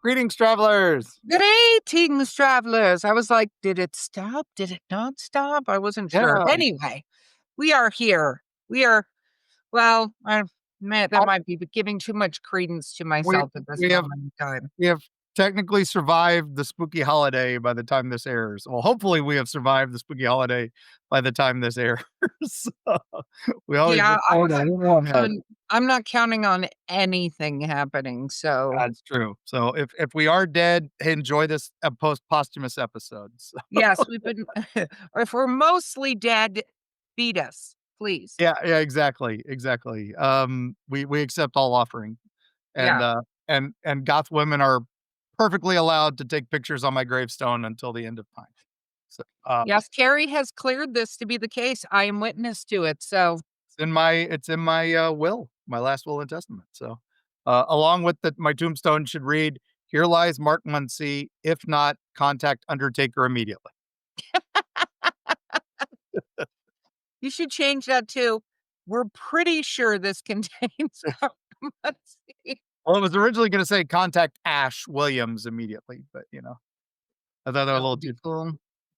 Greetings, travelers. Greetings, travelers. I was like, did it stop? Did it not stop? I wasn't sure. Yeah. Anyway, we are here. We are, well, that Oh, might be giving too much credence to we myself at this we have moment in time. we have technically survived the spooky holiday by the time this airs. Well, hopefully we have survived the spooky holiday by the time this airs. So, we always Yeah, look forward to a little ahead. I'm not counting on anything happening. So, That's true. So if we are dead, enjoy this posthumous episode. So, yes, we've been, or if we're mostly dead, beat us, please. yeah, exactly. We accept all offering. And, Yeah. goth women are perfectly allowed to take pictures on my gravestone until the end of time. So, Yes, Carrie has cleared this to be the case. I am witness to it. So, it's in my will, my last will and testament. So, along with my tombstone should read, "Here lies Mark Muncy. If not, contact Undertaker immediately." you should change that to, we're pretty sure this contains carbonate. Well, it was originally gonna say, "Contact Ash Williams immediately," but, I thought they were a That little would be too. cool.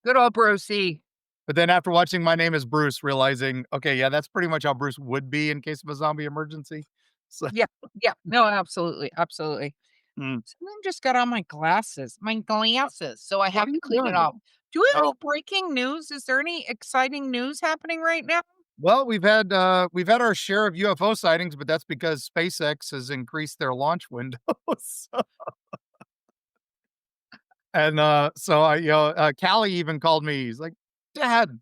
Good old Brucey. But then after watching My Name Is Bruce, realizing, okay, yeah, that's pretty much how Bruce would be in case of a zombie emergency. So, Yeah, yeah. No, absolutely, absolutely. mm. Someone just got on my glasses, so I What have are to you clean it doing? off. Do we have Oh, any breaking news? Is there any exciting news happening right now? well, we've had our share of UFO sightings, but that's because SpaceX has increased their launch windows. And so Callie even called me. He's like, "Dad,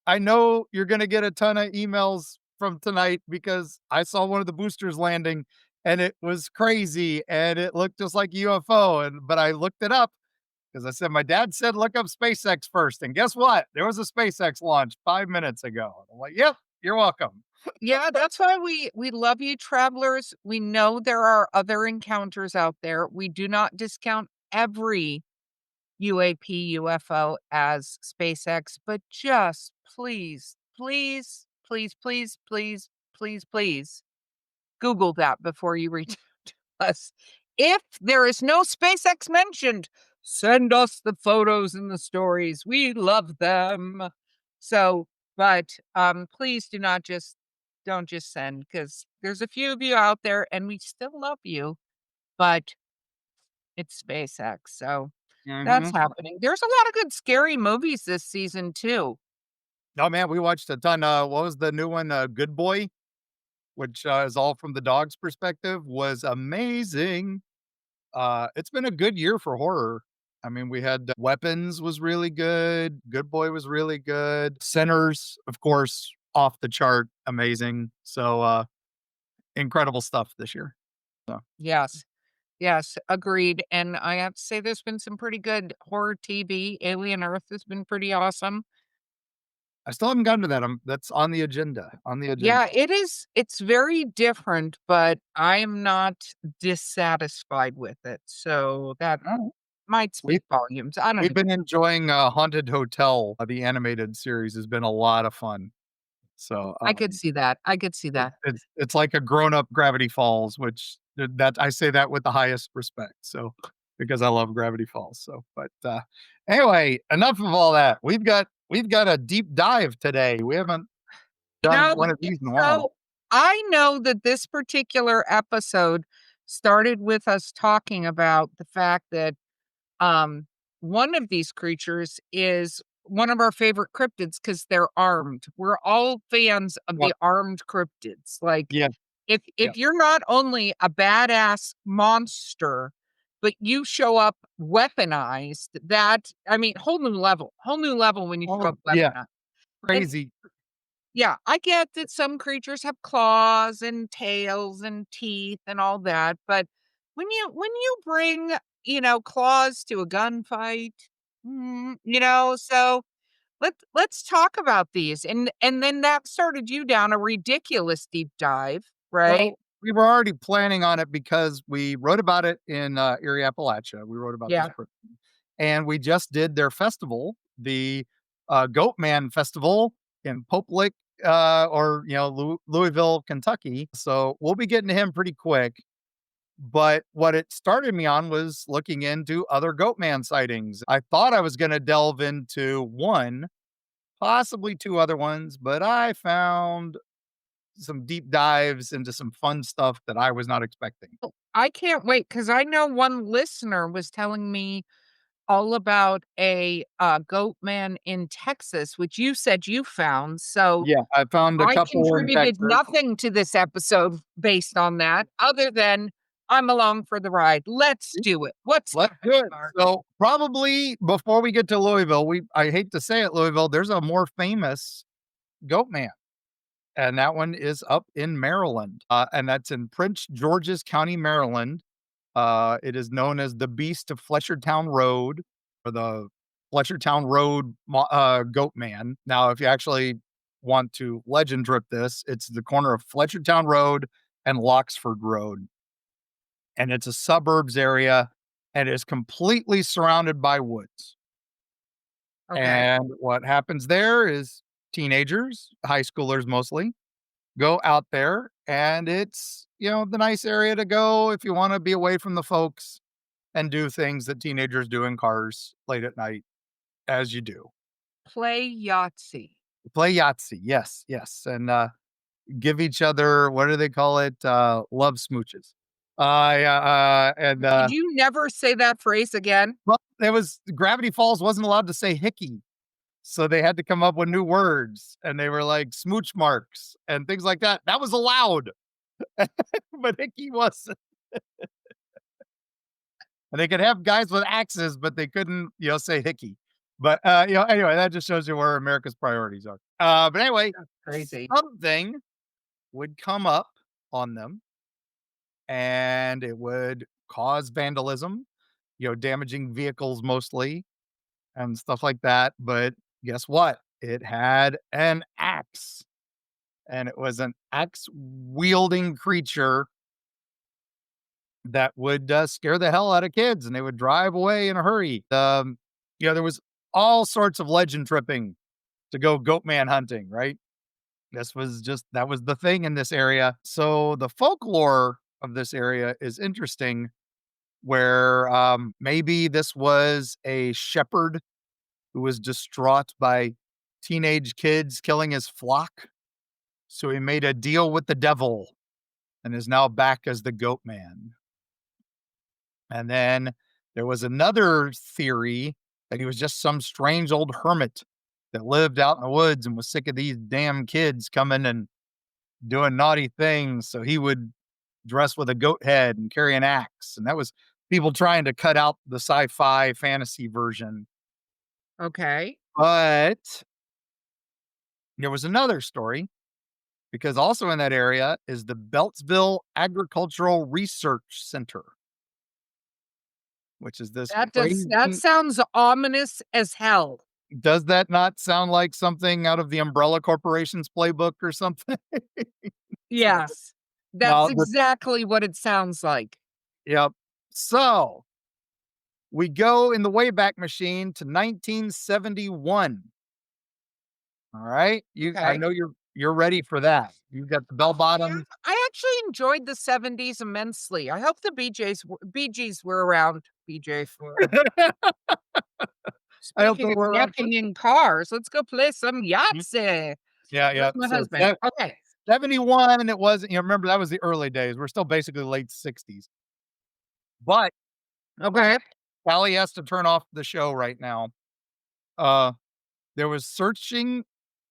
I know you're gonna get a ton of emails from tonight because I saw one of the boosters landing and it was crazy and it looked just like UFO. But I looked it up because I said my dad said look up SpaceX first. And guess what? There was a SpaceX launch 5 minutes ago." And I'm like, "Yep, you're welcome." Yeah, that's why we love you, travelers. We know there are other encounters out there. We do not discount every UAP, UFO as SpaceX, but just please, please, please, please, please, please, please Google that before you reach out to us. If there is no SpaceX mentioned, send us the photos and the stories. We love them. So, but please don't just send, because there's a few of you out there and we still love you, but it's SpaceX. So that's Hmm. happening. There's a lot of good scary movies this season too. Oh man, we watched a ton. What was the new one? Good Boy, which is all from the dog's perspective, was amazing. It's been a good year for horror. I mean, we had Weapons was really good. Good Boy was really good. Sinners, of course, off the chart, amazing. So, incredible stuff this year. So, Yes. Yes, agreed. And I have to say there's been some pretty good horror TV. Alien Earth has been pretty awesome. I still haven't gotten to that. That's on the agenda. On the agenda. Yeah, it is. It's very different, but I am not dissatisfied with it. So that Oh, might we speak volumes. I don't we've know. been enjoying Haunted Hotel. The animated series has been a lot of fun. So, I could see that. I could see that. it's like a grown up Gravity Falls, which that I say that with the highest respect. So because I love Gravity Falls. So, but anyway, enough of all that. We've got a deep dive today. We haven't done No, one of these in a while. so I know that this particular episode started with us talking about the fact that Um, one of these creatures is one of our favorite cryptids because 'cause they're armed. We're all fans of Well, the armed cryptids. Like, yeah, yeah. if you're not only a badass monster, but you show up weaponized, that I mean, whole new level when you show Oh, up yeah, weaponized. And crazy. yeah, I get that some creatures have claws and tails and teeth and all that, but when you bring, claws to a gunfight, so let's talk about these. And then that started you down a ridiculous deep dive, right? Well, we were already planning on it because we wrote about it in Erie, Appalachia. We wrote about this Yeah. person, and we just did their festival, the GoatMan Festival in Pope Lick, or Louisville, Kentucky. So we'll be getting to him pretty quick. But what it started me on was looking into other GoatMan sightings. I thought I was gonna delve into 1, possibly 2 other ones, but I found some deep dives into some fun stuff that I was not expecting. Oh, I can't wait because I know one listener was telling me all about a, goat man in Texas, which you said you found, so Yeah, I found a I couple in contributed Texas. nothing to this episode based on that, other than I'm along for the ride. Let's do it. What's Let's do happening, it. Mark? So, probably before we get to Louisville, I hate to say it, Louisville, there's a more famous GoatMan, and that one is up in Maryland, and that's in Prince George's County, Maryland. It is known as the Beast of Fletchertown Road, or the Fletchertown Road Goat Man. Now, if you actually want to legend trip this, it's the corner of Fletchertown Road and Loxford Road. And it's a suburbs area and is completely surrounded by woods. Okay. And what happens there is teenagers, high schoolers mostly, go out there and it's, the nice area to go if you want to be away from the folks and do things that teenagers do in cars late at night, as you do. Play Yahtzee. Play Yahtzee, yes, yes, and, give each other what do they call it? Love smooches. Yeah, Did you never say that phrase again? well, it was Gravity Falls wasn't allowed to say hickey, so they had to come up with new words, and they were like smooch marks and things like that. That was allowed, but hickey wasn't. And they could have guys with axes, but they couldn't, say hickey. But, anyway, that just shows you where America's priorities are. But anyway, Crazy. something would come up on them and it would cause vandalism, damaging vehicles mostly and stuff like that. But guess what? It had an axe and it was an axe wielding creature that would, scare the hell out of kids, and they would drive away in a hurry. There was all sorts of legend tripping to go goat man hunting, right? That was the thing in this area. So the folklore of this area is interesting, where, maybe this was a shepherd who was distraught by teenage kids killing his flock, so he made a deal with the devil and is now back as the goat man. And then there was another theory that he was just some strange old hermit that lived out in the woods and was sick of these damn kids coming and doing naughty things. So he would dress with a goat head and carry an axe. And that was people trying to cut out the sci fi fantasy version. Okay. But there was another story because also in that area is the Beltsville Agricultural Research Center, which is this That crazy. sounds ominous as hell. Does that not sound like something out of the Umbrella Corporation's playbook or something? So, Yes. That's now the exactly what it sounds like. yep. So, we go in the Wayback Machine to 1971. All right? I Okay. know you're ready for that. You've got the bell Yeah, bottoms. I actually enjoyed the '70s immensely. I hope the Bee Gees were around. BJs were I hope Speaking they of were around for. necking in cars, let's go play some Mhm. Yahtzee. Yeah, Where's yeah. my So, husband? Okay. 71, it wasn't, remember that was the early days. We're still basically late 60s. But Okay. Callie has to turn off the show right now. Uh, there was searching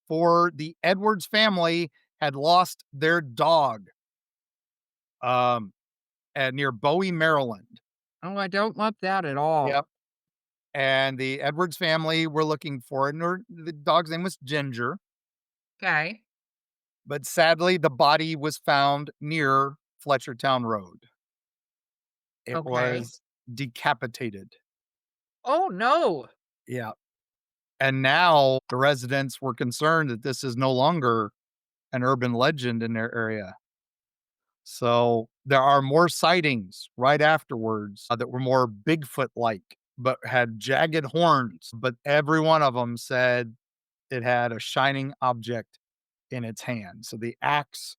for the Edwards family had lost their dog, um, near Bowie, Maryland. Oh, I don't want that at all. Yep. And the Edwards family were looking for it, and the dog's name was Ginger, Okay. but sadly, the body was found near Fletchertown Road. It Okay. was decapitated. Oh, no. Yeah. And now the residents were concerned that this is no longer an urban legend in their area. So there are more sightings right afterwards that were more Bigfoot like, but had jagged horns. But every one of them said it had a shining object in its hand. So the axe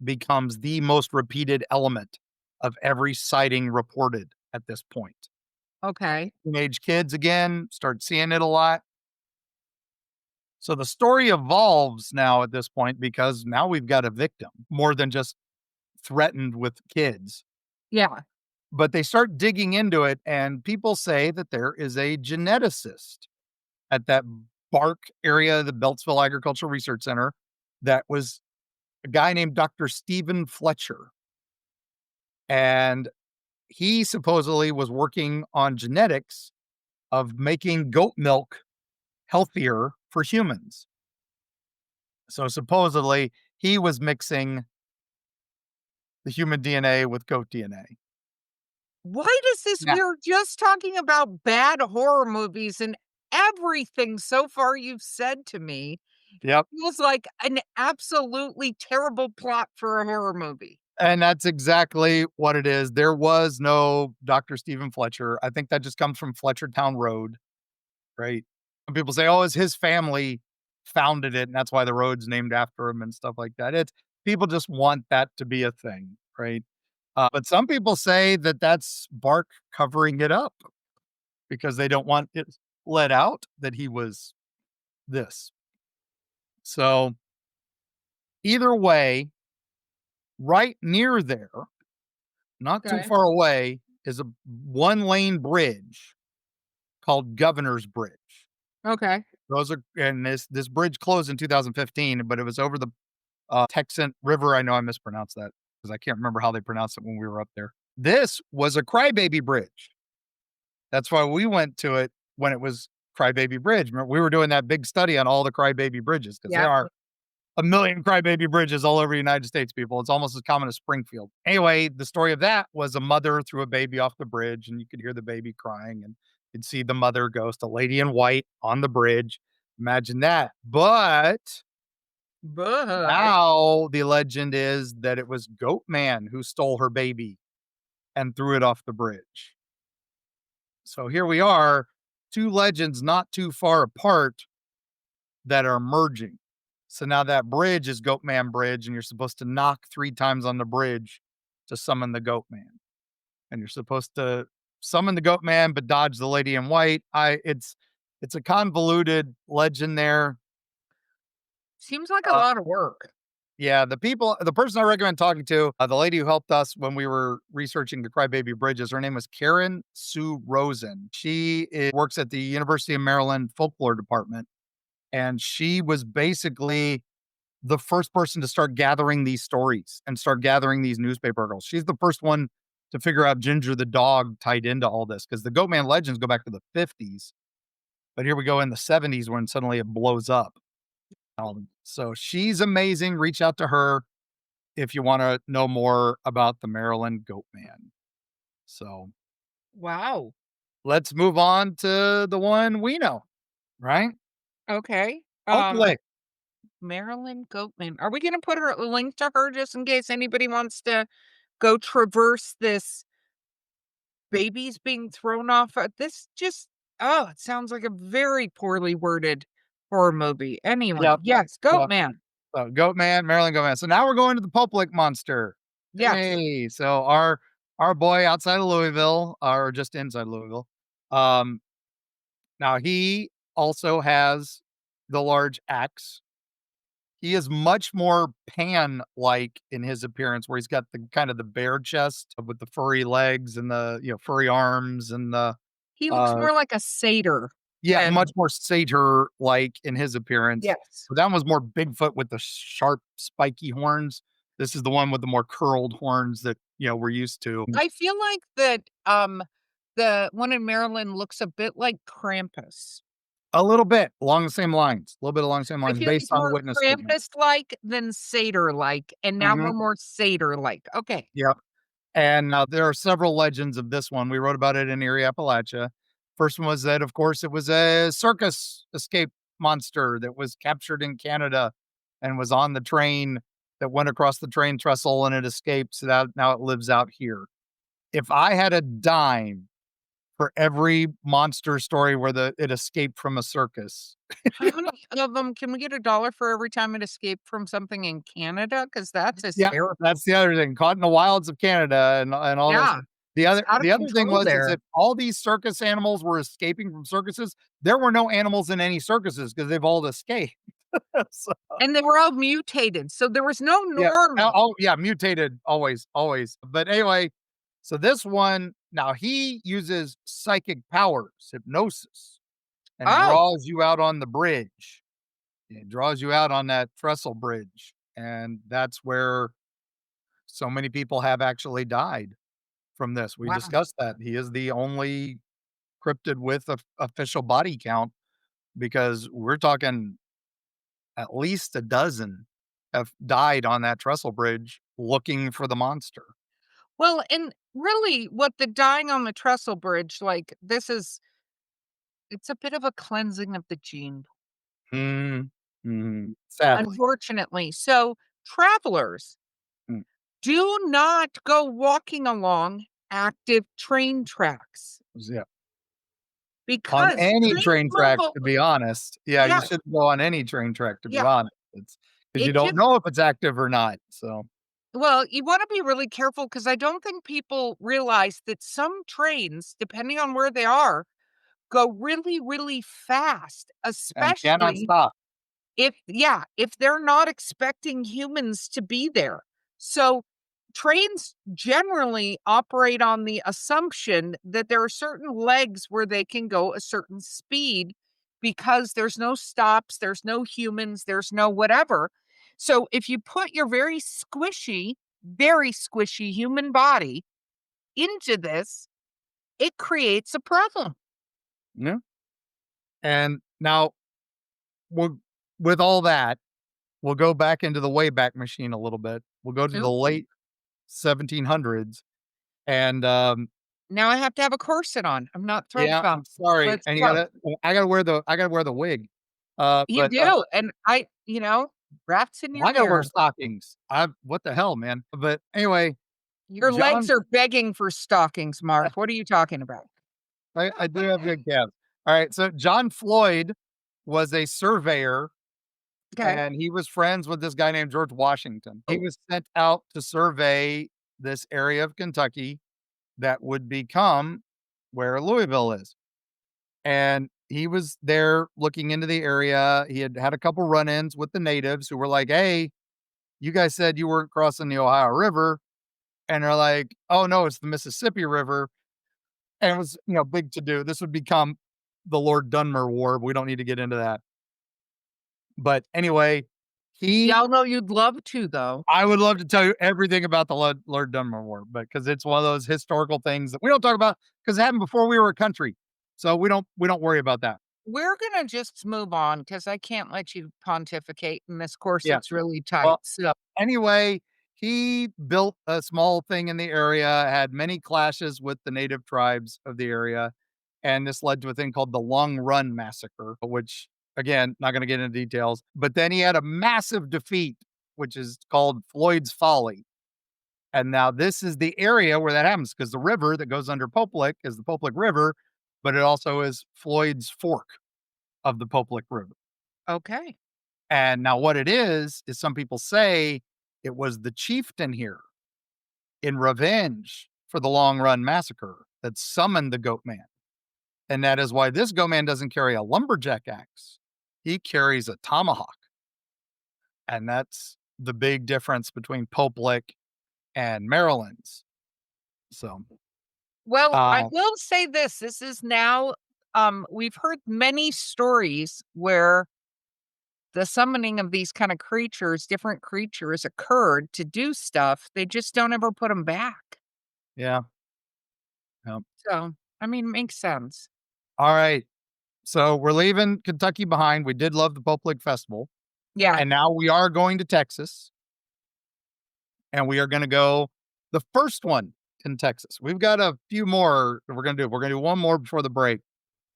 becomes the most repeated element. of every sighting reported at this point. Okay. Teenage kids again start seeing it a lot. So the story evolves now at this point because now we've got a victim more than just threatened with kids. Yeah. But they start digging into it, and people say that there is a geneticist at that Bark area, the Beltsville Agricultural Research Center, that was a guy named Dr. Stephen Fletcher. And he supposedly was working on genetics of making goat milk healthier for humans. So supposedly he was mixing the human DNA with goat DNA. Why does this Yeah. we were just talking about bad horror movies, and everything so far you've said to me Yep. feels like an absolutely terrible plot for a horror movie. And that's exactly what it is. There was no Dr. Stephen Fletcher. I think that just comes from Fletchertown Road, right? And people say, "Oh, it's his family founded it, and that's why the road's named after him," and stuff like that. It's people just want that to be a thing, right? But some people say that that's Bark covering it up because they don't want it let out that he was this. So either way, right near there, not too Okay. far away, is a one-lane bridge called Governor's Bridge. Okay. Those are and this bridge closed in 2015, but it was over the, Texan River. I know I mispronounced that because I can't remember how they pronounced it when we were up there. This was a crybaby bridge. That's why we went to it when it was Crybaby Bridge. Remember, we were doing that big study on all the crybaby bridges because there Yeah. are a million crybaby bridges all over the United States, people. It's almost as common as Springfield. Anyway, the story of that was a mother threw a baby off the bridge, and you could hear the baby crying, and you'd see the mother ghost, a lady in white on the bridge. Imagine that. But But now the legend is that it was Goatman who stole her baby and threw it off the bridge. So here we are, two legends not too far apart that are merging. So now that bridge is Goatman Bridge, and you're supposed to knock 3 times on the bridge to summon the Goatman. And you're supposed to summon the Goatman, but dodge the lady in white. It's a convoluted legend there. seems like a Uh, lot of work. yeah, the person I recommend talking to, the lady who helped us when we were researching the Crybaby Bridges, her name was Karen Sue Rosen. Works at the University of Maryland Folklore Department, and she was basically the first person to start gathering these stories and start gathering these newspaper articles. She's the first one to figure out Ginger the dog tied into all this because the Goatman legends go back to the 50s. But here we go in the 70s when suddenly it blows up. So she's amazing. Reach out to her if you want to know more about the Maryland Goatman. So Wow. let's move on to the one we know, right? Okay. Hopefully. Marilyn Goatman. Are we gonna put her a link to her just in case anybody wants to go traverse this babies being thrown off? This just it sounds like a very poorly worded horror movie. Anyway, Yep. yes, Yep. Goatman. So Goatman, Maryland Goatman. So now we're going to the public monster. Yes. Hey, so our boy outside of Louisville, or just inside Louisville. Um, Now he also has the large axe. He is much more Pan-like in his appearance, where he's got the kind of the bear chest with the furry legs and the furry arms and the He looks uh more like a satyr yeah, much than more satyr-like in his appearance. yes. So that one was more Bigfoot with the sharp, spiky horns. This is the one with the more curled horns that, we're used to. I feel like that the one in Maryland looks a bit like Krampus. A little bit along the same lines, a little bit along the same I lines feel based he's on more witness statements. Krampus-like than satyr-like, and now Mhm. we're more satyr-like. Okay. Yep. And, there are several legends of this one. We wrote about it in Eerie, Appalachia. First one was that, of course, it was a circus escape monster that was captured in Canada and was on the train that went across the train trestle, and it escaped, so that now it lives out here. If I had a dime for every monster story where it escaped from a circus. How many of them can we get a dollar for every time it escaped from something in Canada? Because that's Yeah, hysterical. that's the other thing, caught in the wilds of Canada and all this. Yeah, it's out of The other thing control was is there. if all these circus animals were escaping from circuses, there were no animals in any circuses because 'cause they've all escaped. So, And they were all mutated, so there was no yeah. normal. Oh, yeah, mutated always, always. But anyway, so this one, now he uses psychic powers, hypnosis, and Oh, draws you out on the bridge. It draws you out on that trestle bridge, and that's where so many people have actually died from this. We wow. discussed that. He is the only cryptid with a official body count because we're talking at least a dozen have died on that trestle bridge looking for the monster. Well, and really what the dying on the trestle bridge, like, it's a bit of a cleansing of the gene pool, Mm, mhm. Sadly. unfortunately. So, travelers, Mm, do not go walking along active train tracks yeah. On because any trains train move track, to be honest. Yeah, you yes, shouldn't go on any train track, to be yeah, honest. It's because you it don't just know if it's active or not, so, well, you wanna be really careful because I don't think people realize that some trains, depending on where they are, go really, really fast, and cannot especially stop. if they're not expecting humans to be there. So, trains generally operate on the assumption that there are certain legs where they can go a certain speed because there's no stops, there's no humans, there's no whatever. So, if you put your very squishy human body into this, it creates a problem. Yeah, and now we'll with all that, we'll go back into the Wayback Machine a little bit. We'll go to the Ooh. late 1700s, and, Now I have to have a corset on. I'm not thrilled yeah, about I'm this. sorry, Let's and go. I gotta wear the wig, You do, and rats in your I gotta wear ear. stockings. I what the hell, man? But anyway, Your legs John are begging for stockings, Mark. What are you talking about? I do have good calves. Alright, so John Floyd was a surveyor, Okay. and he was friends with this guy named George Washington. He Oh, was sent out to survey this area of Kentucky that would become where Louisville is. And he was there looking into the area. He had had a couple run-ins with the natives who were like, "Hey, you guys said you weren't crossing the Ohio River." And they're like, "Oh, no, it's the Mississippi River." And it was, big to do. This would become the Lord Dunmer War. We don't need to get into that. But anyway, he y'all know you'd love to, though. I would love to tell you everything about the Lord Dunmer War, but because it's one of those historical things that we don't talk about because it happened before we were a country. So we don't worry about that. We're gonna just move on because I can't let you pontificate, and this Yeah. corset's really tight. Well, So, anyway, he built a small thing in the area, had many clashes with the native tribes of the area, and this led to a thing called the Long Run Massacre, which, again, not gonna get into details, but then he had a massive defeat, which is called Floyd's Folly, and now this is the area where that happens because the river that goes under Poplick is the Poplick River, but it also is Floyd's Fork of the Poplick River. okay. And now what it is some people say it was the chieftain here in revenge for the Long Run Massacre that summoned the Goat Man. And that is why this Goat Man doesn't carry a lumberjack axe. He carries a tomahawk. And that's the big difference between Poplick and Maryland's. So, Well, I uh, will say this is now, we've heard many stories where the summoning of these kind of creatures, different creatures occurred to do stuff. They just don't ever put them back. yeah. Yeah. So, I mean, makes sense. All right. So we're leaving Kentucky behind. We did love the Poplick Festival. Yeah. And now we are going to Texas. And we are gonna go the first one in Texas. We've got a few more that we're gonna do. We're gonna do one more before the break.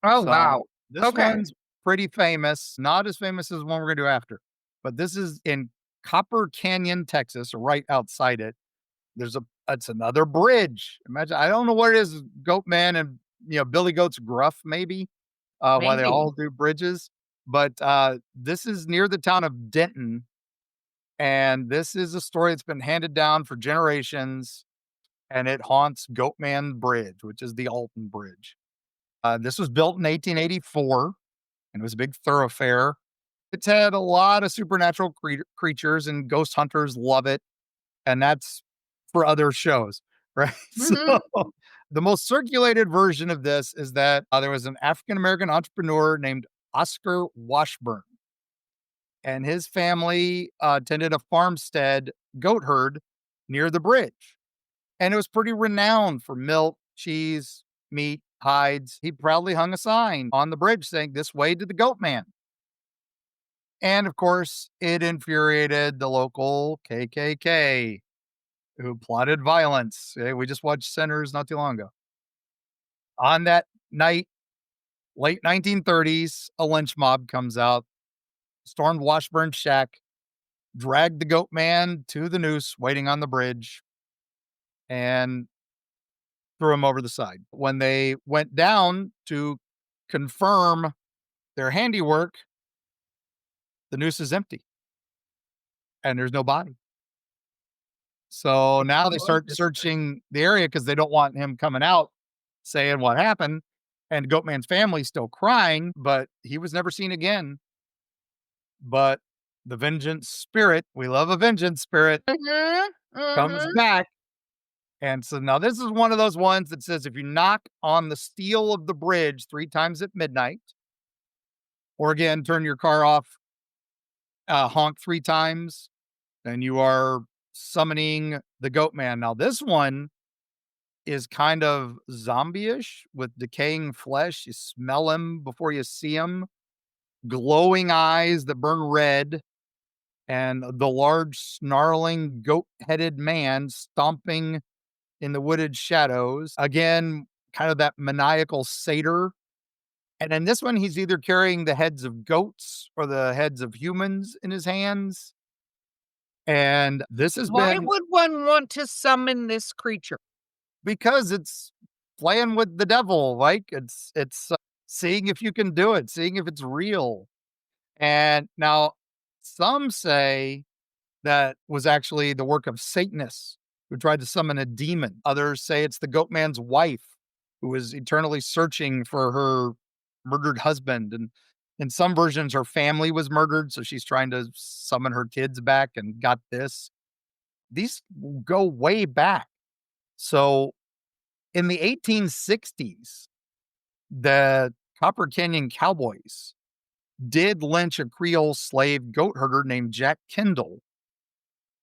Oh, So, wow. this Okay. one's pretty famous, not as famous as the one we're gonna do after, but this is in Copper Canyon, Texas, or right outside it. It's another bridge. Imagine I don't know what it is, Goat Man and Billy Goat's gruff, maybe, why they Maybe. all do bridges. But this is near the town of Denton, and this is a story that's been handed down for generations, and it haunts Goatman Bridge, which is the Alton Bridge. This was built in 1884, and it was a big thoroughfare. It's had a lot of supernatural creatures, and ghost hunters love it, and that's for other shows, right? So, Mhm. the most circulated version of this is that, there was an African American entrepreneur named Oscar Washburn, and his family, tended a farmstead goat herd near the bridge, and it was pretty renowned for milk, cheese, meat, hides. He proudly hung a sign on the bridge saying, "This way to the Goat Man." And of course, it infuriated the local KKK who plotted violence. We just watched Sinners not too long ago. On that night, late 1930s, a lynch mob comes out, stormed Washburn's shack, dragged the Goat Man to the noose waiting on the bridge, and threw him over the side. When they went down to confirm their handiwork, the noose is empty and there's no body. So now they Oh, start searching the area because they don't want him coming out saying what happened. And Goatman's family's still crying, but he was never seen again. But the vengeance spirit, we love a vengeance spirit, mhm, comes mhm. back. And so now this is one of those ones that says if you knock on the steel of the bridge 3 times at midnight, or again, turn your car off, honk 3 times, then you are summoning the Goat Man. Now, this one is kind of zombie-ish with decaying flesh. You smell him before you see him, glowing eyes that burn red, and the large, snarling, goat-headed man stomping in the wooded shadows. Again, kind of that maniacal satyr. And in this one, he's either carrying the heads of goats or the heads of humans in his hands. And this has Why been would one want to summon this creature? because it's playing with the devil, like, it's seeing if you can do it, seeing if it's real. And now some say that was actually the work of Satanists who tried to summon a demon. Others say it's the goat man's wife who was eternally searching for her murdered husband. And in some versions, her family was murdered. So she's trying to summon her kids back and got this. These go way back. So in the 1860s, the Copper Canyon Cowboys did lynch a Creole slave goat herder named Jack Kendall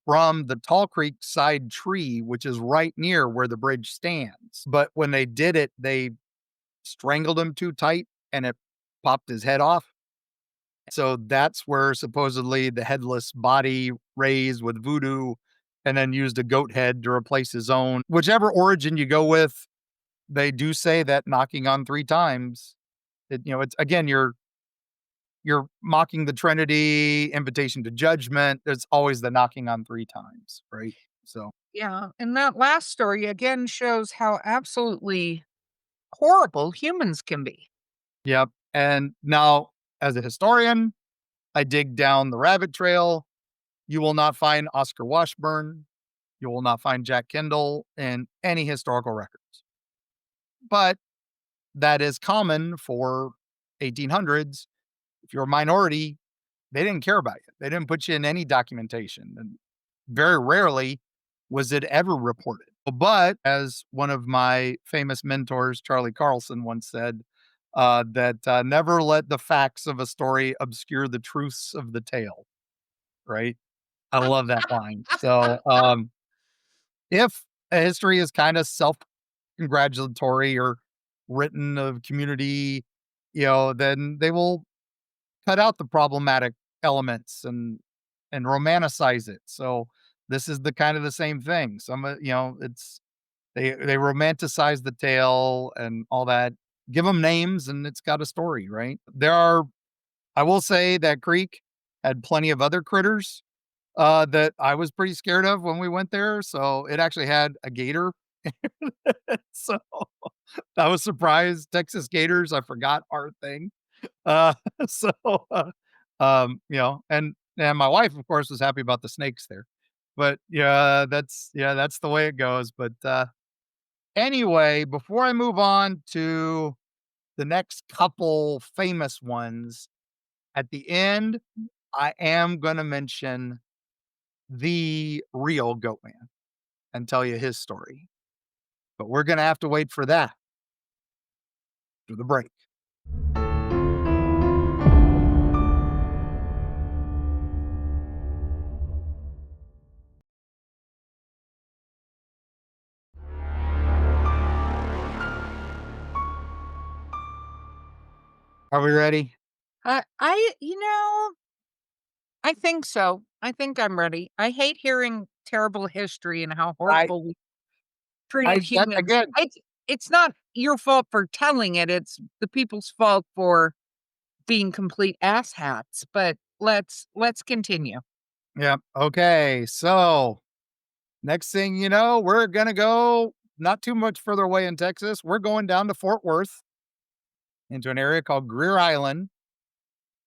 from the Tall Creek side tree, which is right near where the bridge stands. But when they did it, they strangled him too tight and it popped his head off. So that's where supposedly the headless body raised with voodoo and then used a goat head to replace his own. Whichever origin you go with, they do say that knocking on 3 times, it's again, you're mocking the Trinity, invitation to judgment. There's always the knocking on 3 times, right? So, Yeah, and that last story again shows how absolutely horrible humans can be. yep. And now, as a historian, I dig down the rabbit trail. You will not find Oscar Washburn. You will not find Jack Kendall in any historical records. But that is common for 1800s. If you're a minority, they didn't care about you. They didn't put you in any documentation. And very rarely was it ever reported. But as one of my famous mentors, Charlie Carlson, once said, that never let the facts of a story obscure the truths of the tale. Right. I love that line. So, if a history is kind of self congratulatory or written of community, then they will cut out the problematic elements and romanticize it. So this is the kind of the same thing. It's they romanticize the tale and all that. Give them names and it's got a story, right? I will say that creek had plenty of other critters that I was pretty scared of when we went there. So it actually had a gator So, I was surprised. Texas Gators, I forgot our thing. So, and my wife, of course, was happy about the snakes there. But, yeah, that's the way it goes. But, anyway, before I move on to the next couple famous ones, at the end, I am gonna mention the real Goatman and tell you his story. But we're gonna have to wait for that through the break. Are we ready? I think so. I think I'm ready. I hate hearing terrible history and how I horrible we treated I that humans. again, It's not your fault for telling it, it's the people's fault for being complete asshats, but let's continue. yeah, okay, so, next thing you know, we're gonna go not too much further away in Texas, we're going down to Fort Worth into an area called Greer Island,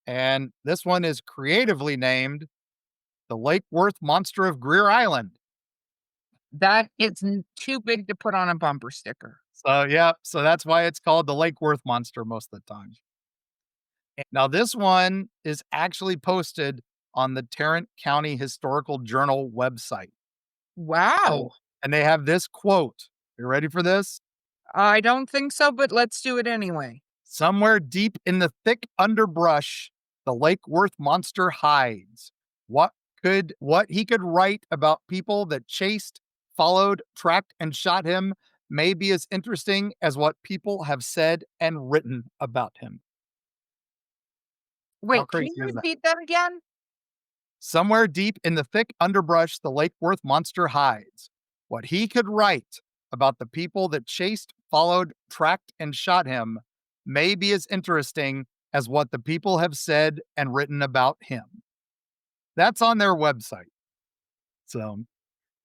and this one is creatively named the Lake Worth Monster of Greer Island. That is too big to put on a bumper sticker. So, yeah, so that's why it's called the Lake Worth Monster most of the time. Now, this one is actually posted on the Tarrant County Historical Journal website. Oh, Wow. and they have this quote. You ready for this? I don't think so, but let's do it anyway. Somewhere deep in the thick underbrush, the Lake Worth monster hides. What he could write about people that chased, followed, tracked, and shot him may be as interesting as what people have said and written about him. How Wait, can you crazy is that? repeat that again? Somewhere deep in the thick underbrush, the Lake Worth monster hides. What he could write about the people that chased, followed, tracked, and shot him may be as interesting as what the people have said and written about him. That's on their website. So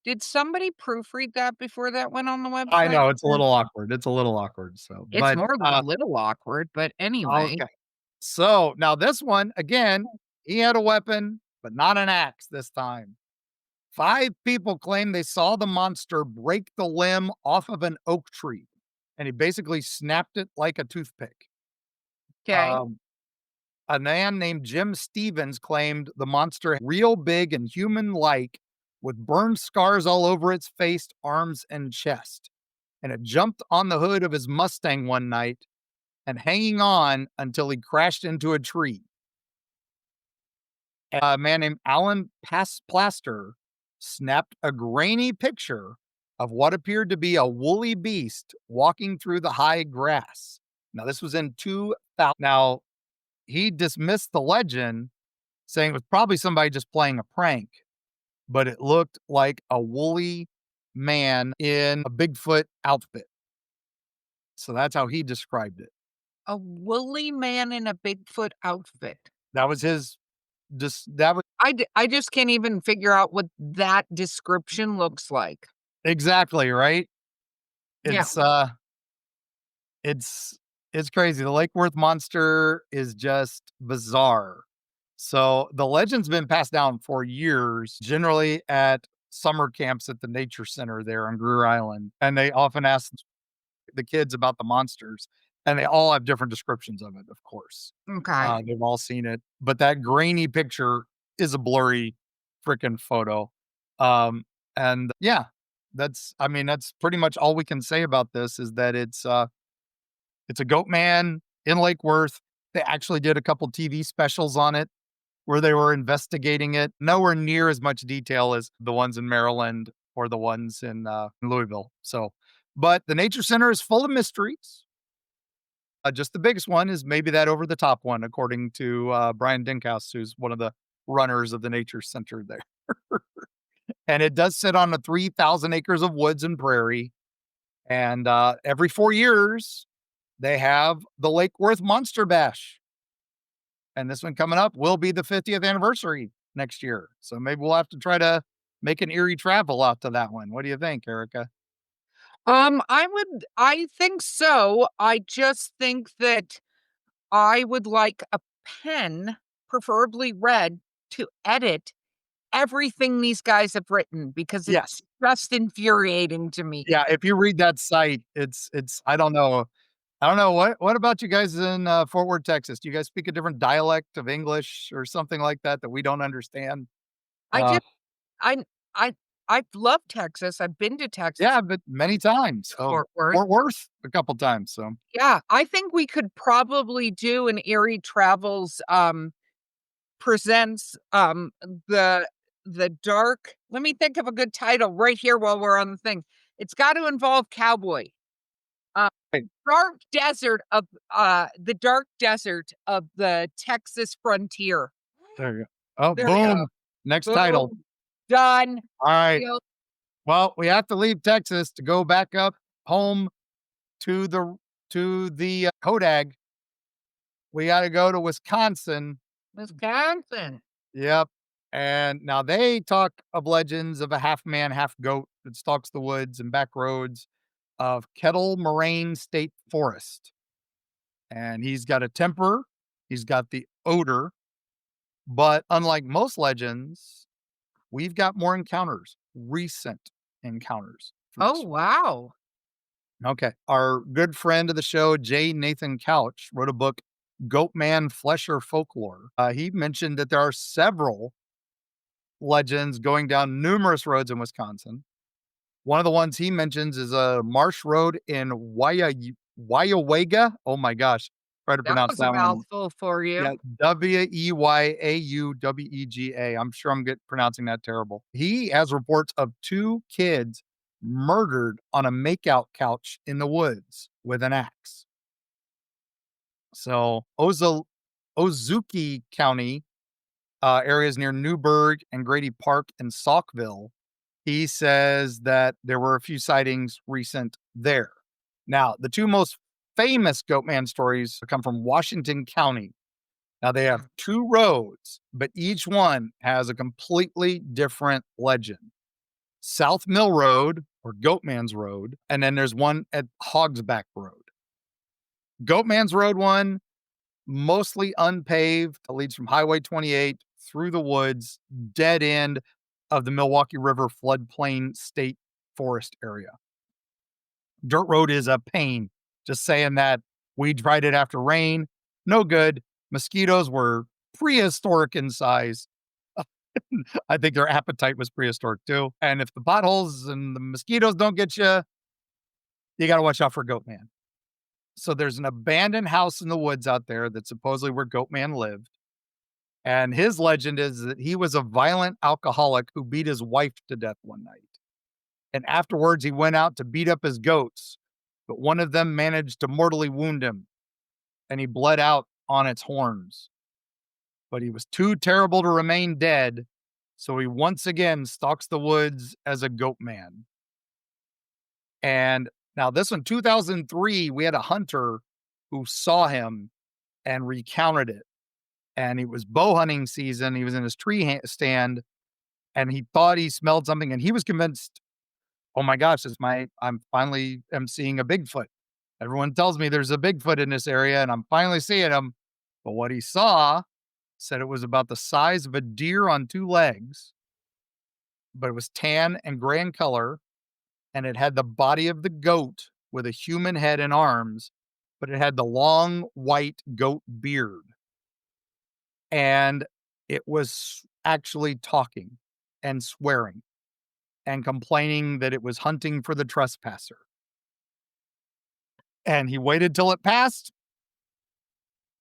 Did somebody proofread that before that went on the I website? know it's a Because little awkward. It's a little awkward. So, it's but more than a little awkward, but anyway. okay. So now this one again, he had a weapon, but not an axe this time. 5 people claim they saw the monster break the limb off of an oak tree, and he basically snapped it like a toothpick. Okay. Um, a man named Jim Stevens claimed the monster real big and human-like with burned scars all over its face, arms, and chest. And it jumped on the hood of his Mustang one night and hanging on until he crashed into a tree. A man named Alan Plaster snapped a grainy picture of what appeared to be a woolly beast walking through the high grass. Now, this was in 2000. Now, he dismissed the legend, saying it was probably somebody just playing a prank, but it looked like a woolly man in a Bigfoot outfit. So that's how he described it. A woolly man in a Bigfoot outfit. That was his that was I just can't even figure out what that description looks like. exactly right. Yeah. It's It's it's crazy. The Lake Worth monster is just bizarre. So, the legend's been passed down for years, generally at summer camps at the nature center there on Greer Island, and they often ask the kids about the monsters, and they all have different descriptions of it, of course. Okay. They've all seen it, but that grainy picture is a blurry freaking photo. Um, and yeah, that's pretty much all we can say about this is that it's a goat man in Lake Worth. They actually did a couple TV specials on it where they were investigating it. Nowhere near as much detail as the ones in Maryland or the ones in Louisville. So, but the Nature Center is full of mysteries. Just the biggest one is maybe that over the top one, according to Brian Dinkhouse, who's one of the runners of the Nature Center there. And it does sit on the 3,000 acres of woods and prairie. And every 4 years, they have the Lake Worth Monster Bash. And this one coming up will be the 50th anniversary next year. So maybe we'll have to try to make an Eerie travel out to that one. What do you think, Erica? I think so. I just think that I would like a pen, preferably red, to edit everything these guys have written because it's Yes. just infuriating to me. Yeah, if you read that site, it's I don't know. I don't know, what about you guys in, Fort Worth, Texas? Do you guys speak a different dialect of English or something like that that we don't understand? I Uh, just I I I've loved Texas. I've been to Texas, yeah, but many times. So, Fort Worth. Fort Worth a couple times, so Yeah, I think we could probably do an Erie Travels, presents, the dark let me think of a good title right here while we're on the thing. It's got to involve cowboy. Uh, Right, the dark desert of the Texas frontier. there you go. Oh, There we go. boom. Next title. Boom. Done. Alright. Deal. Well, we have to leave Texas to go back up home to the Hodag. We gotta go to Wisconsin. Wisconsin. Yep. And now they talk of legends of a half man, half goat that stalks the woods and back roads of Kettle Moraine State Forest. And he's got a temper, he's got the odor, but unlike most legends, we've got more encounters, recent encounters for Oh, this one. wow. Okay. Our good friend of the show, J. Nathan Couch, wrote a book, Goatman Flesh or Folklore. He mentioned that there are several legends going down numerous roads in Wisconsin. One of the ones he mentions is a marsh road in Weyauwega. Oh my gosh, try to That pronounce was a that one. mouthful for you. Yeah, Weyaudwega. I'm sure pronouncing that terrible. He has reports of two kids murdered on a makeout couch in the woods with an axe. So Ozuki County, areas near Newburgh and Grady Park in Saukville, he says that there were a few sightings recent there. Now, the two most famous Goatman stories come from Washington County. Now, they have two roads, but each one has a completely different legend. South Mill Road, or Goatman's Road, and then there's one at Hogsback Road. Goatman's Road one, mostly unpaved, leads from Highway 28 through the woods, dead end of the Milwaukee River floodplain state forest area. Dirt road is a pain. Just saying that. We tried it after rain. No good. Mosquitoes were prehistoric in size. I think their appetite was prehistoric too. And if the potholes and the mosquitoes don't get you got to watch out for Goatman. So there's an abandoned house in the woods out there that supposedly where Goatman lived. And his legend is that he was a violent alcoholic who beat his wife to death one night. And afterwards, he went out to beat up his goats, but one of them managed to mortally wound him, and he bled out on its horns. But he was too terrible to remain dead, so he once again stalks the woods as a goat man. And now, this one, 2003, we had a hunter who saw him and recounted it. And it was bow hunting season. He was in his stand and he thought he smelled something and he was convinced, oh my gosh, I'm finally am seeing a Bigfoot. Everyone tells me there's a Bigfoot in this area and I'm finally seeing him. But what he saw said it was about the size of a deer on two legs, but it was tan and gray in color and it had the body of the goat with a human head and arms, but it had the long white goat beard. And it was actually talking and swearing and complaining that it was hunting for the trespasser. And he waited till it passed.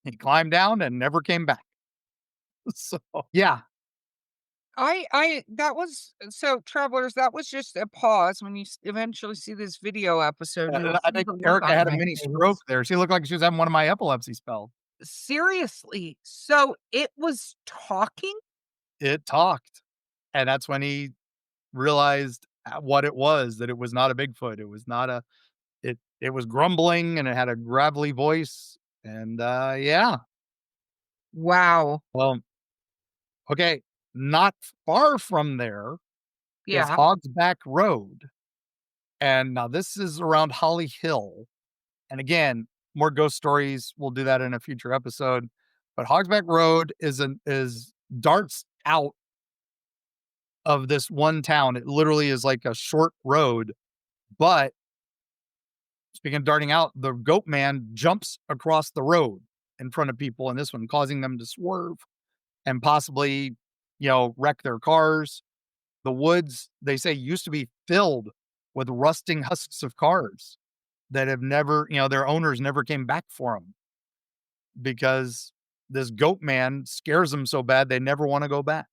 He climbed down and never came back. So, yeah, I that was so travelers, that was just a pause when you eventually see this video episode, you'll I see think the look Erica on had a my mini stroke face. there. She looked like she was having one of my epilepsy spells. Seriously, so it was talking? It talked. And that's when he realized what it was, that it was not a Bigfoot. It was not a it was grumbling and it had a gravelly voice. And yeah. Wow. Well, okay. Not far from there is Yeah. Hogsback Road. And now this is around Holly Hill. And again, more ghost stories. We'll do that in a future episode. But Hogsback Road is darts out of this one town. It literally is like a short road. But speaking of darting out, the goat man jumps across the road in front of people in this one, causing them to swerve and possibly, wreck their cars. The woods, they say, used to be filled with rusting husks of cars that have never, their owners never came back for them because this goat man scares them so bad they never want to go back.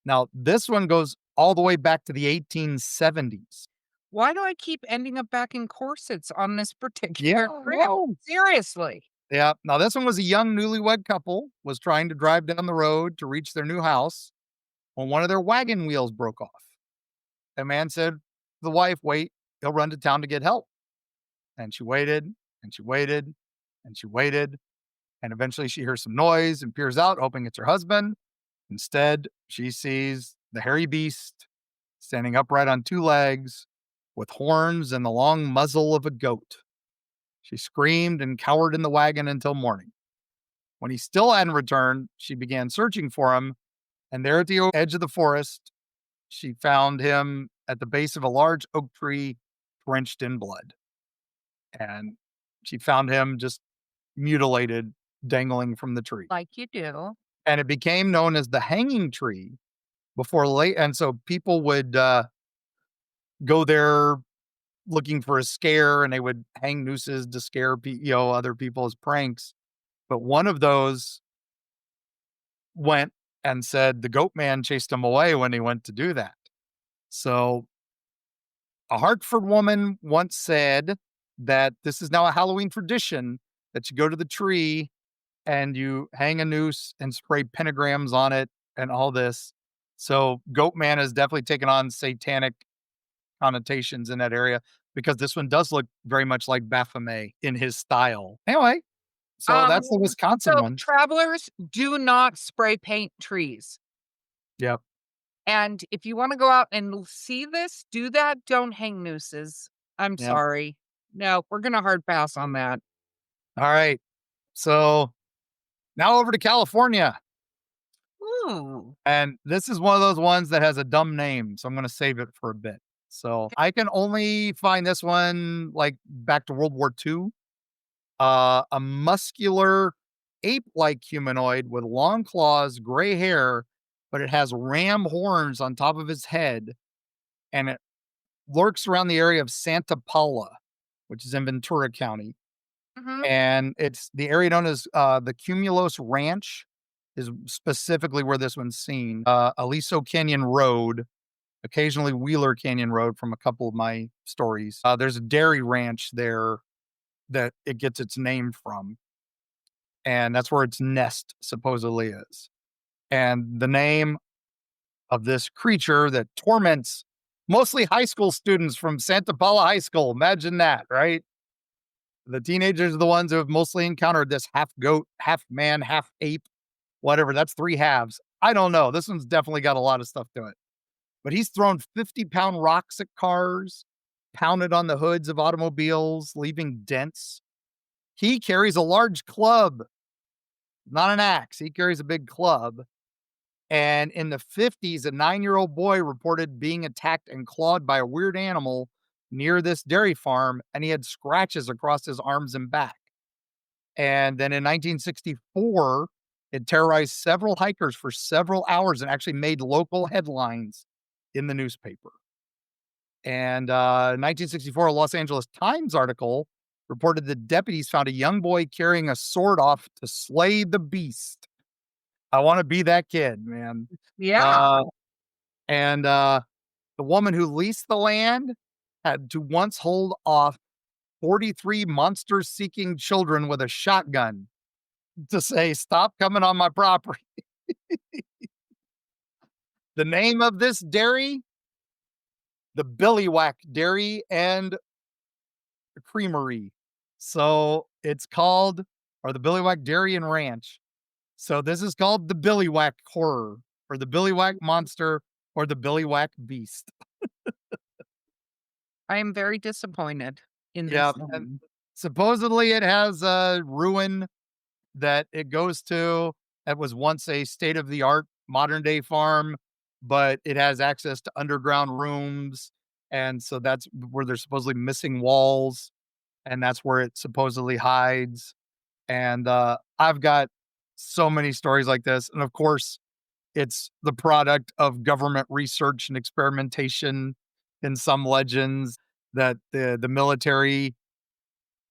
Now, this one goes all the way back to the 1870s. Why do I keep ending up back in corsets on this Yeah, particular trip? no. Seriously. Yeah. Now, this one was a young newlywed couple was trying to drive down the road to reach their new house when one of their wagon wheels broke off. The man said to the wife, "Wait, he'll run to town to get help." And she waited and she waited and she waited. And eventually she hears some noise and peers out, hoping it's her husband. Instead, she sees the hairy beast standing upright on two legs with horns and the long muzzle of a goat. She screamed and cowered in the wagon until morning. When he still hadn't returned, she began searching for him. And there at the edge of the forest, she found him at the base of a large oak tree, drenched in blood. And she found him just mutilated, dangling from the tree. Like you do. And it became known as the hanging tree before late. And so people would go there looking for a scare, and they would hang nooses to scare other people as pranks. But one of those went and said the goat man chased him away when he went to do that. So a Hartford woman once said that this is now a Halloween tradition that you go to the tree and you hang a noose and spray pentagrams on it and all this. So Goatman has definitely taken on satanic connotations in that area because this one does look very much like Baphomet in his style. Anyway, so Um, that's the Wisconsin so one. travelers, do not spray paint trees. Yep. And if you wanna go out and see this, do that, don't hang nooses. I'm Yep. sorry. No, we're gonna hard pass on that. All right. So now over to California. Ooh. And this is one of those ones that has a dumb name, so I'm gonna save it for a bit. So I can only find this one like back to World War II. A muscular ape-like humanoid with long claws, gray hair, but it has ram horns on top of his head, and it lurks around the area of Santa Paula, which is in Ventura County. Mhm. And it's the area known as the Cumulus Ranch is specifically where this one's seen. Aliso Canyon Road, occasionally Wheeler Canyon Road from a couple of my stories. There's a dairy ranch there that it gets its name from, and that's where its nest supposedly is. And the name of this creature that torments mostly high school students from Santa Paula High School. Imagine that, right? The teenagers are the ones who have mostly encountered this half goat, half man, half ape, whatever. That's three halves. I don't know. This one's definitely got a lot of stuff to it. But he's thrown 50-pound rocks at cars, pounded on the hoods of automobiles, leaving dents. He carries a large club, not an axe. He carries a big club. And in the 50s, a 9-year-old boy reported being attacked and clawed by a weird animal near this dairy farm, and he had scratches across his arms and back. And then in 1964, it terrorized several hikers for several hours and actually made local headlines in the newspaper. And 1964, a Los Angeles Times article reported that deputies found a young boy carrying a sword off to slay the beast. I want to be that kid, man. Yeah. Uh, and the woman who leased the land had to once hold off 43 monster seeking children with a shotgun to say, "Stop coming on my property." The name of this dairy, the Billywhack Dairy and Creamery. So it's called, or the Billywhack Dairy and Ranch. So this is called the Billywhack Horror, or the Billywhack Monster, or the Billywhack Beast. I am very disappointed in Yeah, this and sign. supposedly it has a ruin that it goes to that was once a state of the art modern day farm, but it has access to underground rooms. And so that's where there's supposedly missing walls, and that's where it supposedly hides. And I've got so many stories like this. And of course, it's the product of government research and experimentation in some legends that the military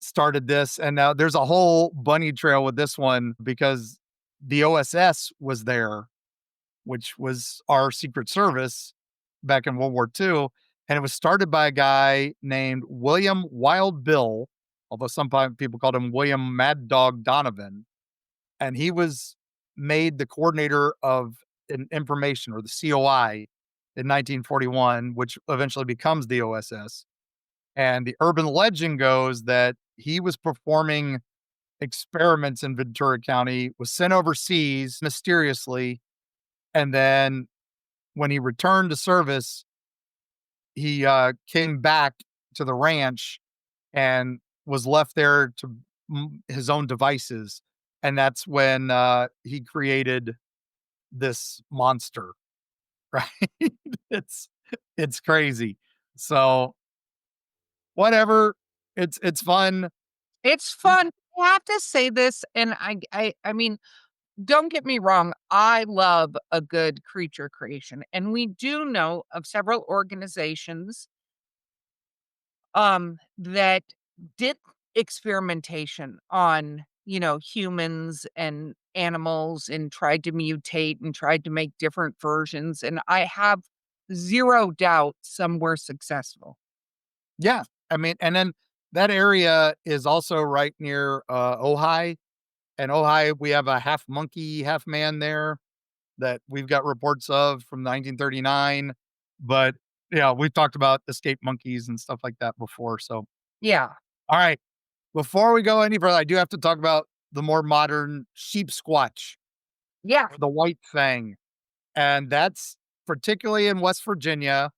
started this, and now there's a whole bunny trail with this one because the OSS was there, which was our secret service back in World War II, and it was started by a guy named William Wild Bill, although people called him William Mad Dog Donovan, and he was made the coordinator of an information or the COI in 1941, which eventually becomes the OSS. And the urban legend goes that he was performing experiments in Ventura County, was sent overseas mysteriously, and then when he returned to service, he, came back to the ranch and was left there to his own devices, and that's when, he created this monster, right? It's it's crazy. So, whatever, it's fun. It's fun. I have to say this, and I mean, don't get me wrong, I love a good creature creation, and we do know of several organizations, that did experimentation on, humans and animals and tried to mutate and tried to make different versions, and I have 0 doubt some were successful. Yeah, I mean, and then that area is also right near, Ojai, and Ojai, we have a half monkey, half man there that we've got reports of from 1939, but, yeah, we've talked about escaped monkeys and stuff like that before, so Yeah. alright, before we go any further, I do have to talk about the more modern SheepSquatch, Yeah. or the white fang, and that's particularly in West Virginia,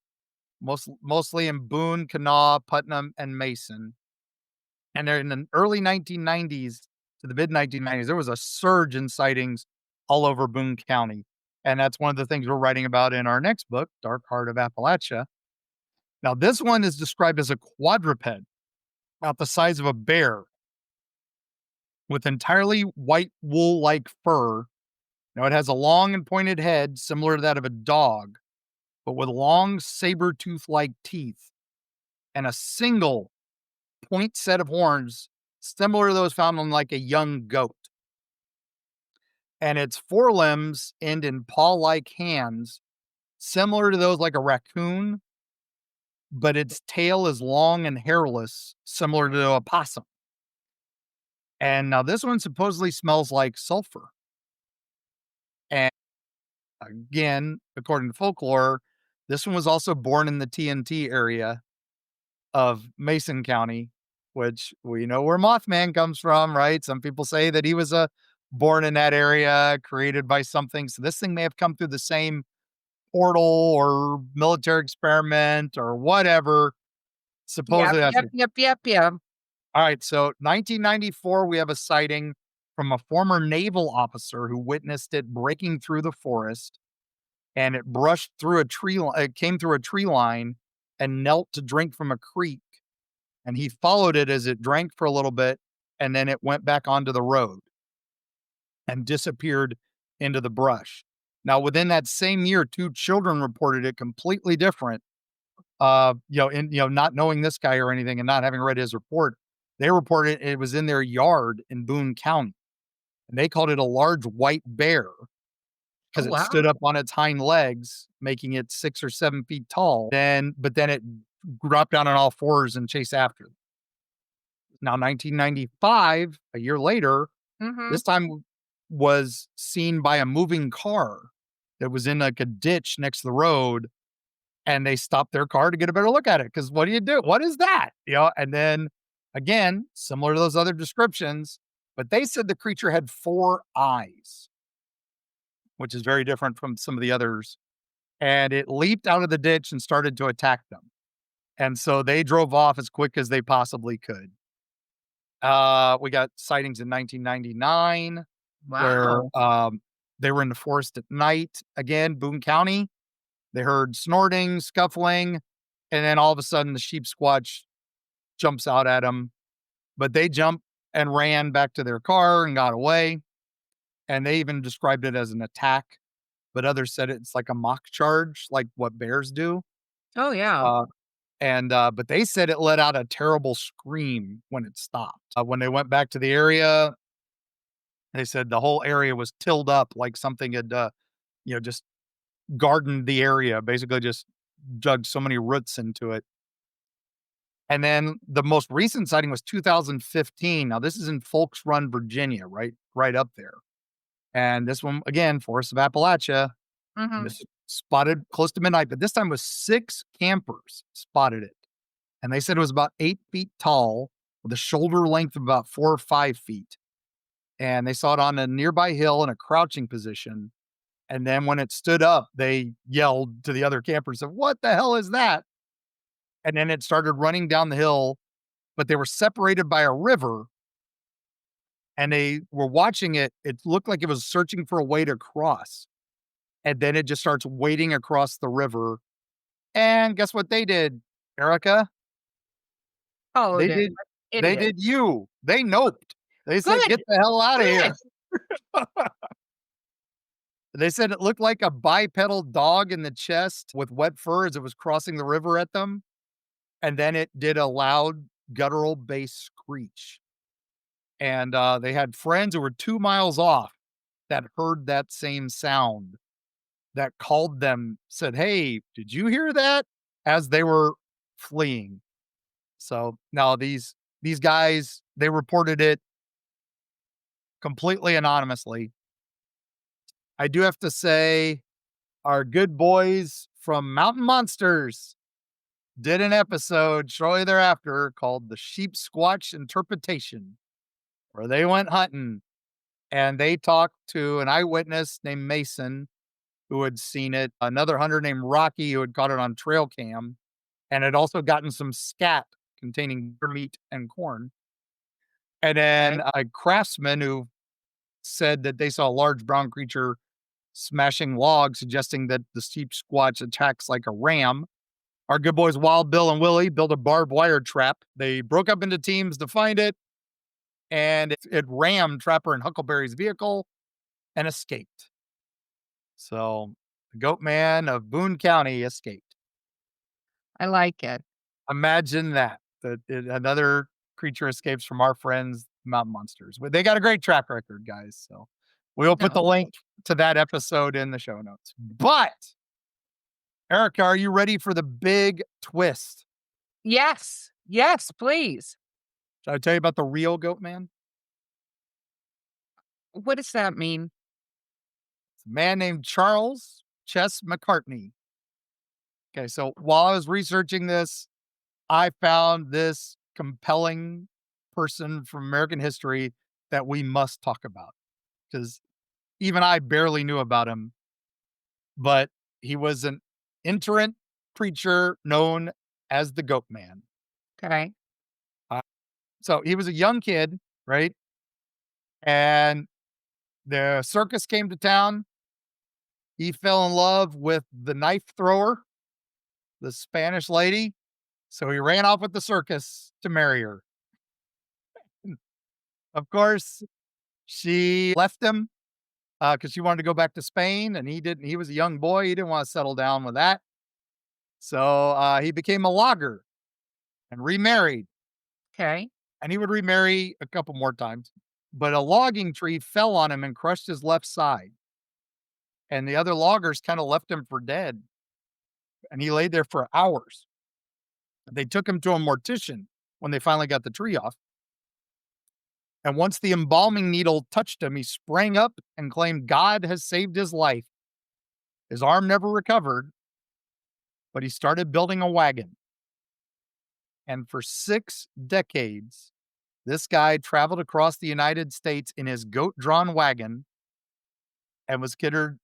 mostly in Boone, Kanawha, Putnam, and Mason. And in the early 1990s to the mid 1990s, there was a surge in sightings all over Boone County. And that's one of the things we're writing about in our next book, Dark Heart of Appalachia. Now, this one is described as a quadruped, about the size of a bear, with entirely white wool like fur. Now, it has a long and pointed head similar to that of a dog, but with long saber tooth like teeth and a single point set of horns similar to those found on like a young goat. And its forelimbs end in paw-like hands, similar to those like a raccoon, but its tail is long and hairless, similar to a possum. And now this one supposedly smells like sulfur. And again, according to folklore, this one was also born in the TNT area of Mason County, which we know where Mothman comes from, right? Some people say that he was born in that area, created by something. So this thing may have come through the same portal or military experiment or whatever. Yep, Supposedly that's yep, what, yep, yep, yep. all right. So 1994, we have a sighting from a former naval officer who witnessed it breaking through the forest, and it brushed through a it came through a tree line and knelt to drink from a creek. And he followed it as it drank for a little bit, and then it went back onto the road and disappeared into the brush. Now, within that same year, 2 children reported it completely different. Not knowing this guy or anything and not having read his report, they reported it was in their yard in Boone County, and they called it a large white bear Oh, because it wow. stood up on its hind legs, making it 6 or 7 feet tall. But then it dropped down on all fours and chased after them. Now, 1995, a year later, Mhm. this time was seen by a moving car that was in like a ditch next to the road, and they stopped their car to get a better look at it. Because what do you do? What is that? And then again, similar to those other descriptions, but they said the creature had 4 eyes, which is very different from some of the others. And it leaped out of the ditch and started to attack them. And so they drove off as quick as they possibly could. We got sightings in 1999 where, Wow. they were in the forest at night. Again, Boone County. They heard snorting, scuffling, and then all of a sudden the sheep squatch jumps out at them. But they jumped and ran back to their car and got away. And they even described it as an attack, but others said it's like a mock charge, like what bears do. Oh, yeah. Uh, but they said it let out a terrible scream when it stopped. When they went back to the area, they said the whole area was tilled up like something had, just gardened the area, basically just dug so many roots into it. And then the most recent sighting was 2015. Now this is in Folks Run, Virginia, right up there. And this one again, Forest of Appalachia, and Mhm. this is spotted close to midnight, but this time was 6 campers spotted it. And they said it was about 8 feet tall with a shoulder length of about 4 or 5 feet. And they saw it on a nearby hill in a crouching position. And then when it stood up, they yelled to the other campers, said, "What the hell is that?" And then it started running down the hill, but they were separated by a river and they were watching it. It looked like it was searching for a way to cross. And then it just starts wading across the river. And guess what they did, Erica? Followed They it did like they idiot. did you. They noped. They said, "Get Good, the hell out of good. here." They said it looked like a bipedal dog in the chest with wet fur as it was crossing the river at them. And then it did a loud guttural bass screech. And, they had friends who were 2 miles off that heard that same sound, that called them, said, "Hey, did you hear that?" As they were fleeing. So, now these guys, they reported it completely anonymously. I do have to say, our good boys from Mountain Monsters did an episode shortly thereafter called The Sheep Squatch Interpretation, where they went hunting and they talked to an eyewitness named Mason who had seen it, another hunter named Rocky who had caught it on trail cam and had also gotten some scat containing deer meat and corn. And then Okay. a craftsman who said that they saw a large brown creature smashing logs, suggesting that the sheep squatch attacks like a ram. Our good boys Wild Bill and Willie built a barbed wire trap. They broke up into teams to find it, and it rammed Trapper and Huckleberry's vehicle and escaped. So the Goat Man of Boone County escaped. I like it. Imagine that. Another creature escapes from our friends, Mountain Monsters. But they got a great track record, guys. So we will put the No. link to that episode in the show notes. But Erica, are you ready for the big twist? Yes. Yes, please. Should I tell you about the real Goat Man? What does that mean? It's a man named Charles Chess McCartney. Okay, so while I was researching this, I found this compelling person from American history that we must talk about because even I barely knew about him, but he was an itinerant preacher known as the Goat Man. Okay. Uh, so he was a young kid, right? And the circus came to town. He fell in love with the knife thrower, the Spanish lady. So he ran off with the circus to marry her. Of course, she left him because she wanted to go back to Spain, and he didn't. He was a young boy; he didn't want to settle down with that. So he became a logger and remarried, Okay. and he would remarry a couple more times. But a logging tree fell on him and crushed his left side, and the other loggers kind of left him for dead, and he laid there for hours. They took him to a mortician when they finally got the tree off. And once the embalming needle touched him, he sprang up and claimed God has saved his life. His arm never recovered, but he started building a wagon. And for 6 decades, this guy traveled across the United States in his goat drawn wagon and was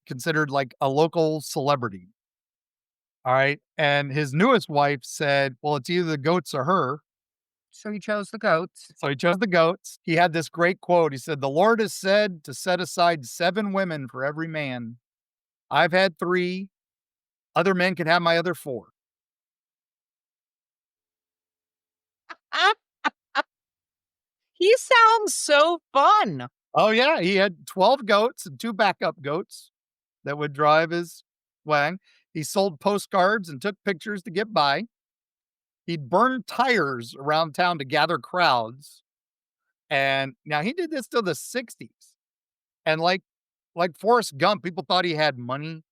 considered like a local celebrity. All right. And his newest wife said, well, it's either the goats or her. So you chose the goats. So he chose the goats. He had this great quote. He said, the Lord has said to set aside 7 women for every man. I've had 3. Other men can have my other 4. Ah, he sounds so fun. Oh, yeah. He had 12 goats and 2 backup goats that would drive his wagon. He sold postcards and took pictures to get by. He'd burn tires around town to gather crowds. And now he did this till the 60s. And like Forrest Gump, people thought he had money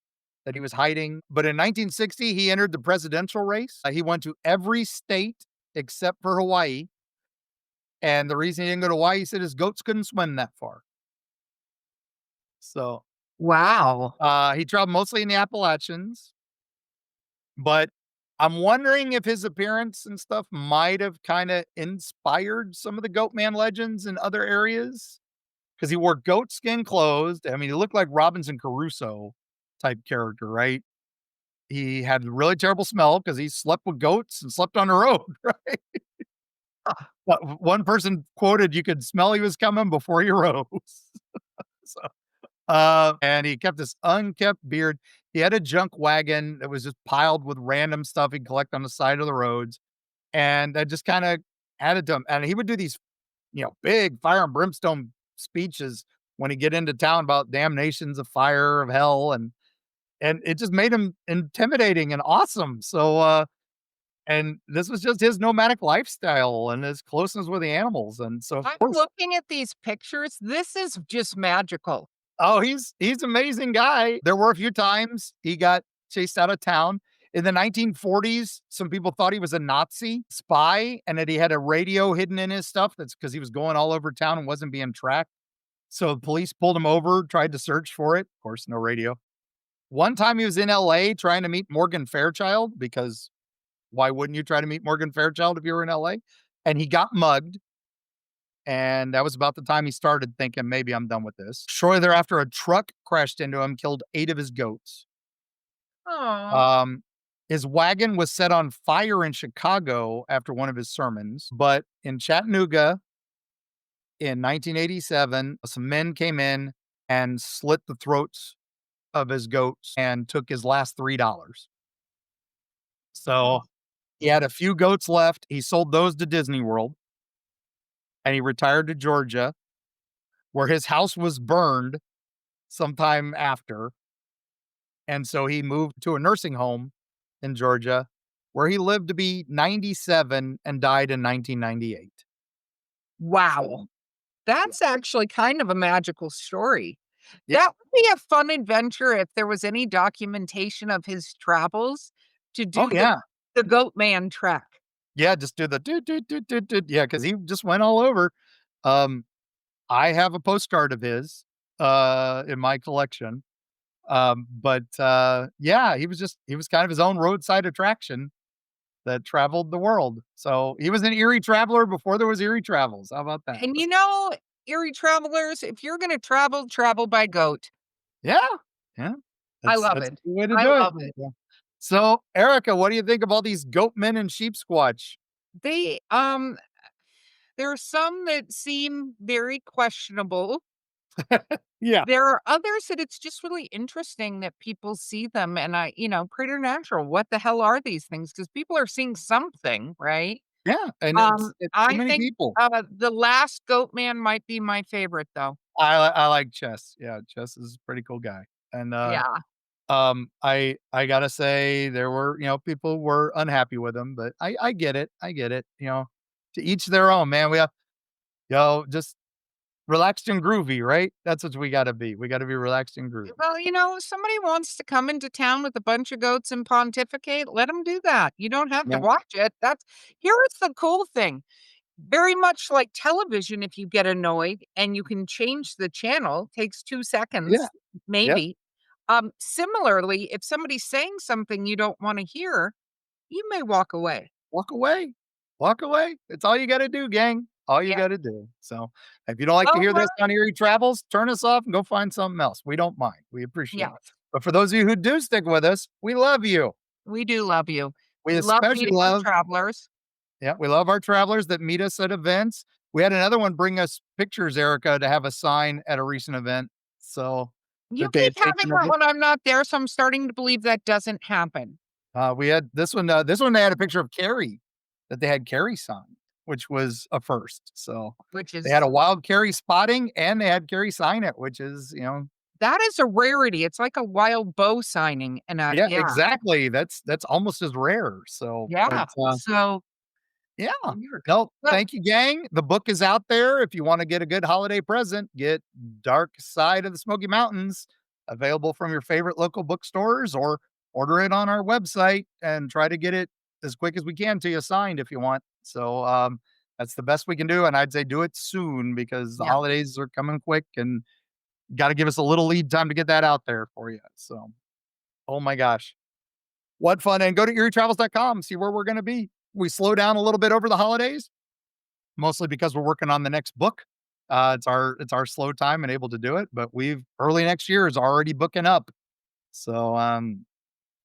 that he was hiding. But in 1960, he entered the presidential race. He went to every state except for Hawaii. And the reason he didn't go to Hawaii, he said his goats couldn't swim that far. So Wow. he traveled mostly in the Appalachians. But I'm wondering if his appearance and stuff might have kinda inspired some of the Goatman legends in other areas, because he wore goat skin clothes. I mean, he looked like Robinson Crusoe type character, right? He had a really terrible smell because he slept with goats and slept on the road, right? One person quoted, "You could smell he was coming before he rose." So and he kept this unkept beard. He had a junk wagon that was just piled with random stuff he'd collect on the side of the roads, and that just kinda added to him, and he would do these, big fire and brimstone speeches when he get into town about damnations of fire, of hell, and it just made him intimidating and awesome, so, and this was just his nomadic lifestyle and his closeness with the animals, and so, of I'm course. looking at these pictures. This is just magical. Oh, he's amazing guy. There were a few times he got chased out of town. In the 1940s, some people thought he was a Nazi spy and that he had a radio hidden in his stuff. That's because he was going all over town and wasn't being tracked. So the police pulled him over, tried to search for it. Of course, no radio. One time he was in LA trying to meet Morgan Fairchild because why wouldn't you try to meet Morgan Fairchild if you were in LA? And he got mugged. And that was about the time he started thinking, maybe I'm done with this. Shortly thereafter, a truck crashed into him, killed 8 of his goats. Oh, Um, his wagon was set on fire in Chicago after one of his sermons, but in Chattanooga in 1987, some men came in and slit the throats of his goats and took his last $3. So he had a few goats left. He sold those to Disney World and he retired to Georgia, where his house was burned sometime after. And so he moved to a nursing home in Georgia where he lived to be 97 and died in 1998. wow. Yeah. That's actually kind of a magical story. Yeah. That would be a fun adventure if there was any documentation of his travels to Oh, do yeah. the Goatman trek. Yeah, just do the doot, doot, doot, doot, doot. Yeah, because he just went all over. Um, I have a postcard of his, in my collection. But yeah, he was kind of his own roadside attraction that traveled the world. So he was an Erie traveler before there was Erie travels. How about that? And Erie travelers, if you're gonna travel, travel by goat. Yeah, yeah. I That's love that's it. the way to I do it. love it. Yeah. So, Erica, what do you think of all these goat men and sheep squatch? They, there are some that seem very questionable. Yeah. There are others that it's just really interesting that people see them and preternatural. What the hell are these things? Because people are seeing something, right? Yeah, and it's so I many think, people. the last Goat Man might be my favorite, though. I like Chess. Yeah, Chess is a pretty cool guy. And, Yeah. I gotta say there were, people were unhappy with him, but I get it. I get it. To each their own, man. We have, just relaxed and groovy, right? That's what we gotta be. We gotta be relaxed and groovy. Well, if somebody wants to come into town with a bunch of goats and pontificate, let them do that. You don't have to Yeah. watch it. Here's the cool thing. Very much like television, if you get annoyed and you can change the channel, takes 2 Yeah. seconds, Yep. maybe. Similarly, if somebody's saying something you don't wanna hear, you may walk away. Walk away. Walk away. It's all you gotta do, gang. All you Yeah. gotta do. So, if you don't like to Oh, hear well, this on Erie Travels, turn us off and go find something else. We don't mind. We appreciate yeah. it. But for those of you who do stick with us, we love you. We do love you. We We love especially meeting with love travelers. yeah, we love our travelers that meet us at events. We had another one bring us pictures, Erica, to have a sign at a recent event, so You that they keep had having taken of that it. when I'm not there, so I'm starting to believe that doesn't happen, We had this one they had a picture of Carrie, that they had Carrie signed, which was a first. So which they had a is wild Carrie spotting and they had Carrie sign it, which is, that is a rarity. It's like a wild bow signing, and, yeah, yeah, exactly. That's almost as rare. So, but yeah. So yeah. weird. No, Well, thank you, gang. The book is out there. If you want to get a good holiday present, get Dark Side of the Smoky Mountains, available from your favorite local bookstores, or order it on our website and try to get it as quick as we can to you signed if you want. So that's the best we can do. And I'd say do it soon because the yeah, holidays are coming quick and got to give us a little lead time to get that out there for you. So, oh my gosh. What fun. And go to eerietravels.com, see where we're going to be. We slow down a little bit over the holidays, mostly because we're working on the next book. It's our slow time and able to do it, but we've early next year is already booking up. So yeah,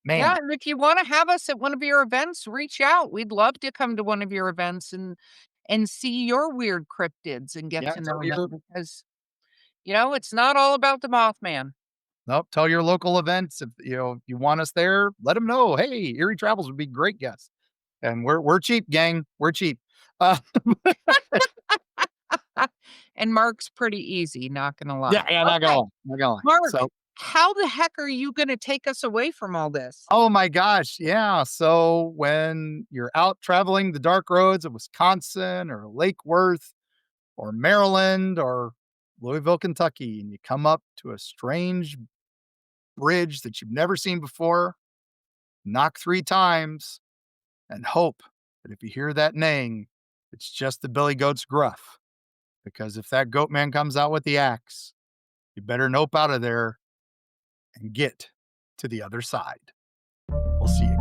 man, and if you wanna have us at one of your events, reach out. We'd love to come to one of your events and see your weird cryptids and get yeah, to tell know them your because, it's not all about the Mothman. nope, tell your local events if if you want us there, let them know. Hey, Erie Travels would be great guests. And we're cheap, gang. We're cheap. Uh And Mark's pretty easy, not gonna yeah, lie. yeah, not gonna Okay, lie, not gonna lie. Mark, So how the heck are you gonna take us away from all this? oh my gosh, yeah. So when you're out traveling the dark roads of Wisconsin or Lake Worth or Maryland or Louisville, Kentucky, and you come up to a strange bridge that you've never seen before, knock 3 times and hope that if you hear that neighing, it's just the billy goat's gruff. Because if that goat man comes out with the axe, you better nope out of there and get to the other side. We'll see you.